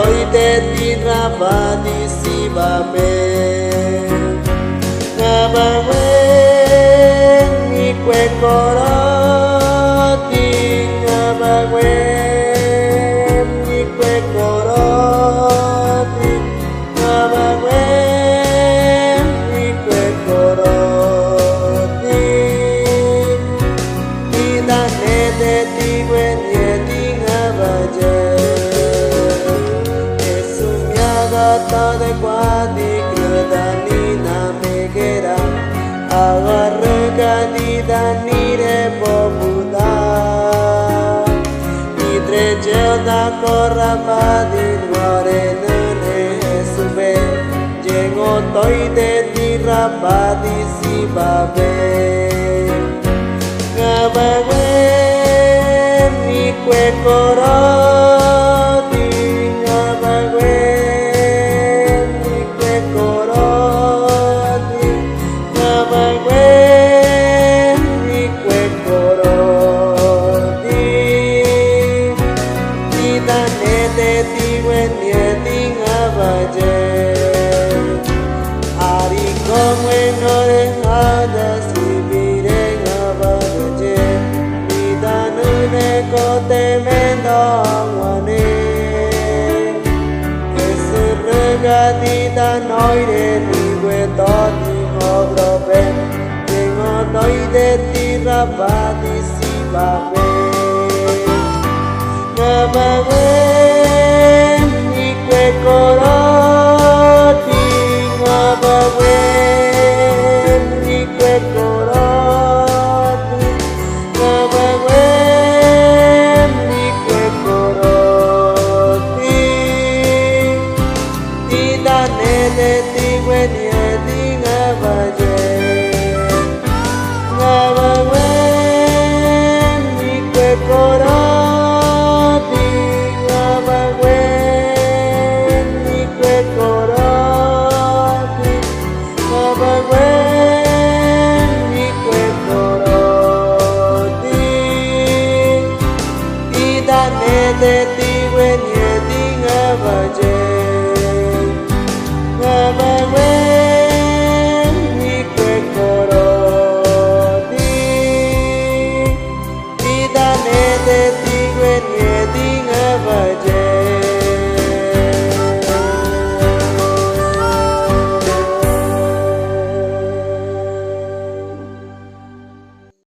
tôi để tin ra và đi si bà mẹ ngà bà quê mi quê cô đó đi ngà bà quê mi quê cô đó đi ngà bà quê mi quê cô đó đi ta nè để đi quê nhẹ đi ngà bà chê ta de quadi creda ni na megera agarra di danire popuda ni trece da corra padi nuore nene sube llego toi de ti rapadi si babe gabawe mi que coro ta nói để đi quê to thì ngô bro bên để ngô nói để đi ra ba đi si ba về ngà ba quê đi quê cô đó đi ngà ba quê đi quê cô đó đi ngà ba quê đi quê cô đó đi ta để ti quê nhẹ đi ngà bà chê ngà bà quê đi quê cô đó đi ngà bà quê đi quê cô đó đi ngà bà quê đi quê cô đó đi ta để ti quê nhẹ đi ngà bà chê ngà bà quê đi quê cô đó đi ta để ti quê nhẹ đi ngà bà chê